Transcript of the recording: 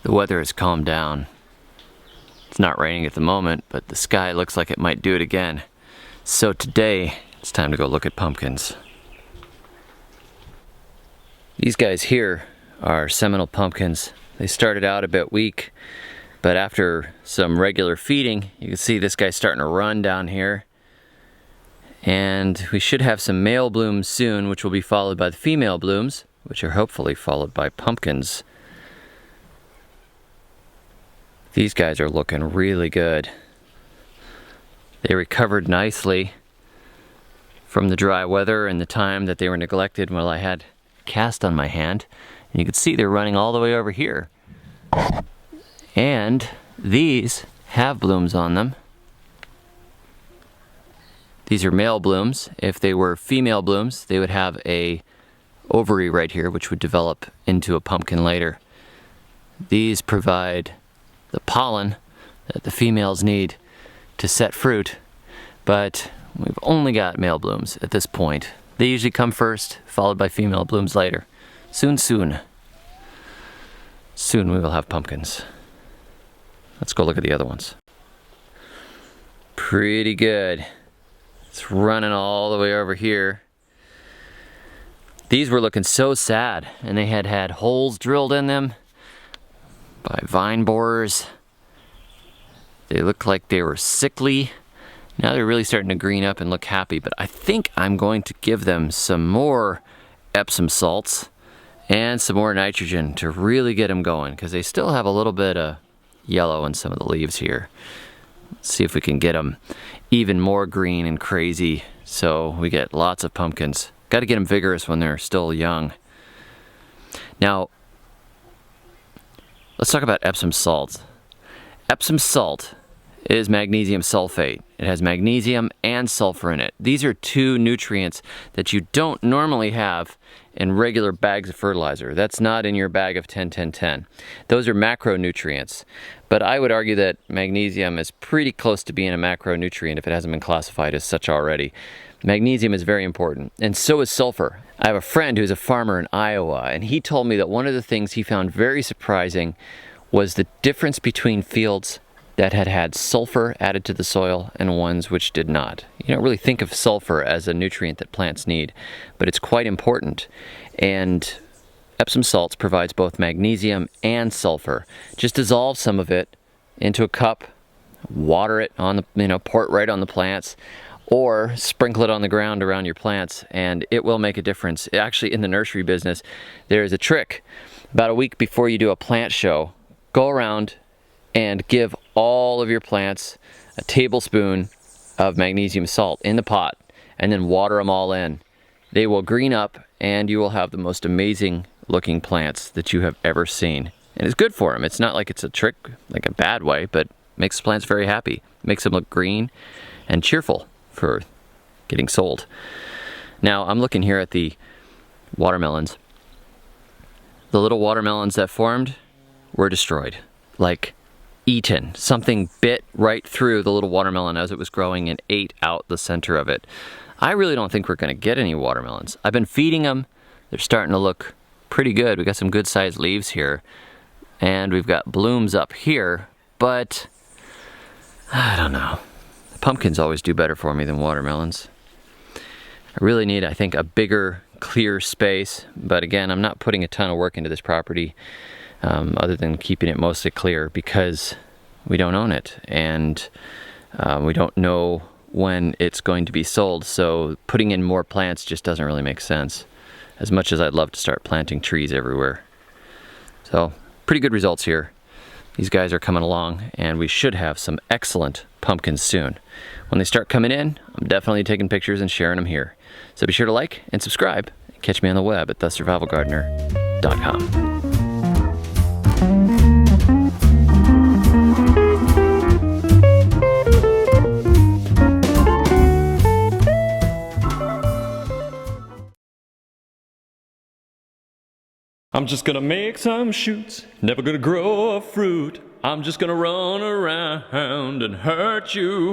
The weather has calmed down. It's not raining at the moment, but the sky looks like it might do it again. So today, it's time to go look at pumpkins. These guys here are Seminole pumpkins. They started out a bit weak, but after some regular feeding, you can see this guy's starting to run down here. And we should have some male blooms soon, which will be followed by the female blooms, which are hopefully followed by pumpkins. These guys are looking really good. They recovered nicely from the dry weather and the time that they were neglected while I had cast on my hand. And you can see they're running all the way over here. And these have blooms on them. These are male blooms. If they were female blooms, they would have a ovary right here, which would develop into a pumpkin later. These provide the pollen that the females need to set fruit, but we've only got male blooms at this point. They usually come first, followed by female blooms later. Soon we will have pumpkins. Let's go look at the other ones. Pretty good. It's running all the way over here. These were looking so sad, and they had had holes drilled in them by vine borers. They looked like they were sickly. Now they're really starting to green up and look happy, but I think I'm going to give them some more Epsom salts and some more nitrogen to really get them going, because they still have a little bit of yellow in some of the leaves here. Let's see if we can get them even more green and crazy so we get lots of pumpkins. Got to get them vigorous when they're still young. Now, let's talk about Epsom salt. Epsom salt is magnesium sulfate. It has magnesium and sulfur in it. These are two nutrients that you don't normally have in regular bags of fertilizer. That's not in your bag of 10-10-10. Those are macronutrients. But I would argue that magnesium is pretty close to being a macronutrient if it hasn't been classified as such already. Magnesium is very important, and so is sulfur. I have a friend who's a farmer in Iowa, and he told me that one of the things he found very surprising was the difference between fields that had had sulfur added to the soil and ones which did not. You don't really think of sulfur as a nutrient that plants need, but it's quite important. And Epsom salts provides both magnesium and sulfur. Just dissolve some of it into a cup, water it on the, pour it right on the plants, or sprinkle it on the ground around your plants, and it will make a difference. Actually, in the nursery business, there is a trick. About a week before you do a plant show, go around and give all of your plants a tablespoon of magnesium salt in the pot, and then water them all in. They will green up, and you will have the most amazing looking plants that you have ever seen. And it's good for them. It's not like it's a trick, like a bad way, but makes plants very happy. Makes them look green and cheerful for getting sold. Now, I'm looking here at the watermelons. The little watermelons that formed were destroyed. Like, eaten. Something bit right through the little watermelon as it was growing and ate out the center of it. I really don't think we're going to get any watermelons. I've been feeding them. They're starting to look pretty good. We got some good sized leaves here, and we've got blooms up here, but I don't know. Pumpkins always do better for me than watermelons. I really need, I think, a bigger, clear space, but again, I'm not putting a ton of work into this property other than keeping it mostly clear, because we don't own it, and we don't know when it's going to be sold, so putting in more plants just doesn't really make sense, as much as I'd love to start planting trees everywhere. So, pretty good results here. These guys are coming along, and we should have some excellent pumpkins soon. When they start coming in, I'm definitely taking pictures and sharing them here. So be sure to like and subscribe. Catch me on the web at thesurvivalgardener.com. I'm just gonna make some shoots, never gonna grow a fruit. I'm just gonna run around and hurt you.